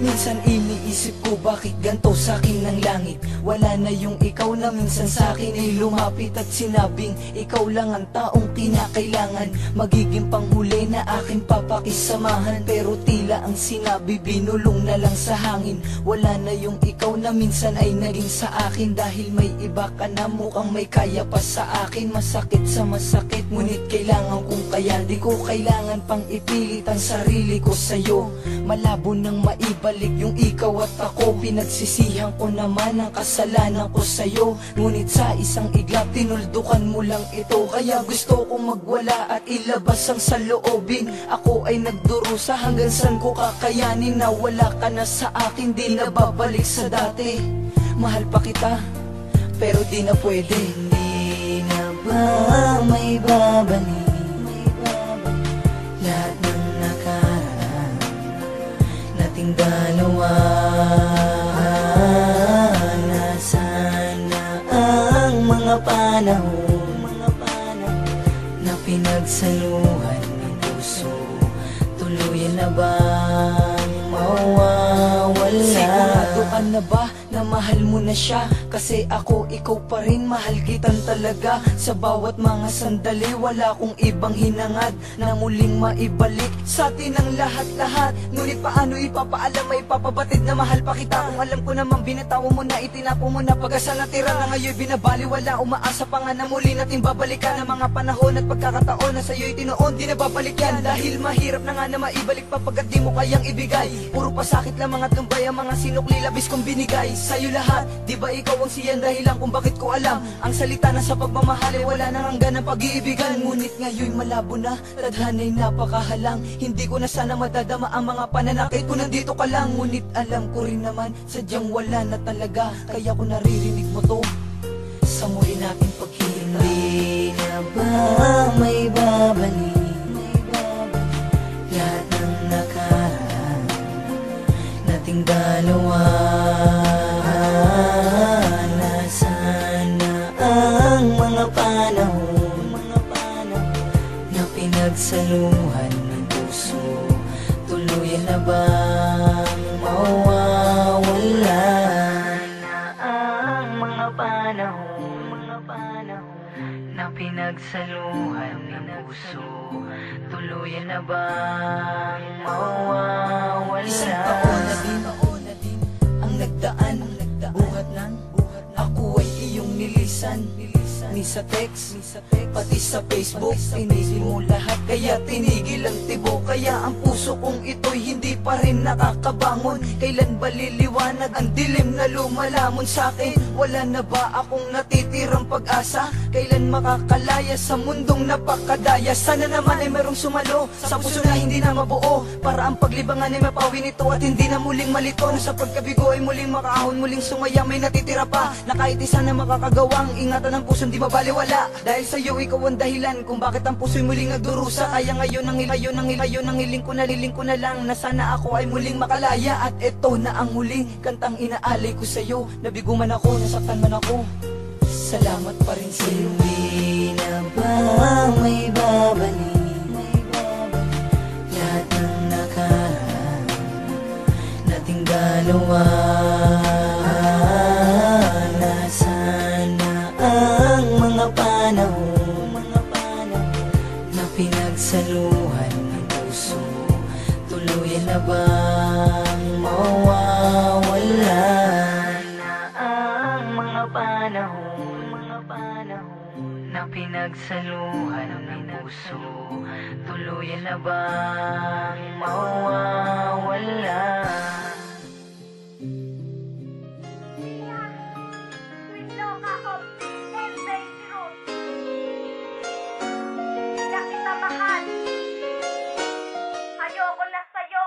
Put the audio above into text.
Minsan iniisip ko bakit ganto sa'kin ng langit. Wala na yung ikaw na minsan sa'kin ay lumapit at sinabing ikaw lang ang taong kinakailangan. Magiging panghuli na aking papakisamahan, pero tila ang sinabi binulong na lang sa hangin. Wala na yung ikaw na minsan ay naging sa akin, dahil may iba ka na mukhang may kaya pa sa akin. Masakit sa masakit, ngunit kailangan kong kaya. Di ko kailangan pang ipilit ang sarili ko sa'yo. Malabo nang maibalik yung ikaw at ako. Pinagsisihan ko naman ang kasalanan ko sa'yo, ngunit sa isang iglap tinuldukan mo lang ito. Kaya gusto kong magwala at ilabas ang saloobin. Ako ay nagdurusa, hanggang saan ko kakayanin na wala ka na sa akin. Di na babalik sa dati. Mahal pa kita, pero di na pwede. Hindi na ba may babalik lahat ng nakaraan nating dalawa? Nasaan na ang mga panahon na pinagsaluhan ng puso? Tuluyan na ba mawawala? Sigurado ka na ba na mahal mo na siya? Kasi ako, ikaw pa rin, mahal kitan talaga. Sa bawat mga sandali, wala kong ibang hinangad na muling maibalik sa atin ang lahat-lahat. Ngunit paano ipapaalam, may papabatid na mahal pa kita, kung alam ko namang binatawa mo na, itinapo mo na. Pag-asa na tira na ngayon binabaliwala, umaasa pa nga na muli natin babalikan ang mga panahon at pagkakataon na sa'yo'y tinoon. Di na babalik yan, dahil mahirap na nga na maibalik pa pagkat di mo kayang ibigay. Puro pasakit lang mga tumbay ang mga sinukli labis kong binigay sa'yo lahat. Di ba ikaw ang siyang dahilan kung bakit ko alam ang salita na sa pagmamahal ay wala nang hanggan ng pag-iibigan. Ngunit ngayon malabo na, tadhana'y napakahalang. Hindi ko na sana madadama ang mga pananakit ko, nandito ka lang. Ngunit alam ko rin naman, sadyang wala na talaga. Kaya ko naririnig mo to sa muli nating pagkita. Hindi na ba may babalik lahat ng nakaraan nating dalawa? Nasaan na ang mga panahon na pinagsaluhan ng puso? Tuluyan na ba mawawala na ang mga panahon na pinagsaluhan ng puso? Tuluyan na ba mawawala? Isang taon na din ang nagdaan, buhat ng ako ay iyong nilisan. Ni sa text, pati sa Facebook, tinigil mo lahat, kaya tinigil ang tibok. Kaya ang puso kong ito'y hindi pa rin nakakabangon. Kailan ba liliwanag ang dilim na lumalamon sa'kin? Wala na ba akong natitirang pag-asa? Kailan makakalaya sa mundong napakadaya? Sana naman ay merong sumalo sa puso na hindi na mabuo, para ang paglibangan ay mapawi nito at hindi na muling malito. Na sa pagkabigo ay muling makaahon, muling sumaya, may natitira pa na kahit isa na makakagawang ingatan ng puso di mabaliwala. Dahil sa'yo ikaw ang dahilan kung bakit ang puso'y muling nagdurusa. Kaya ngayon ang hiling ko na lang na sana ako ay muling makalaya. At eto na ang huling kantang inaalay ko sa'yo. Nabigo man ako, nasaktan man ako, salamat pa rin sa'yo. Hindi na ba may babalik lahat ng nakaraan nating dalawa? Nasaan na ang mga panahon na pinagsaluhan ng puso? Tuluyan na ba mawawala na ang mga panahon na pinagsaluhan ng puso? Tuluyan na ba mawawala? Ayoko na sa'yo.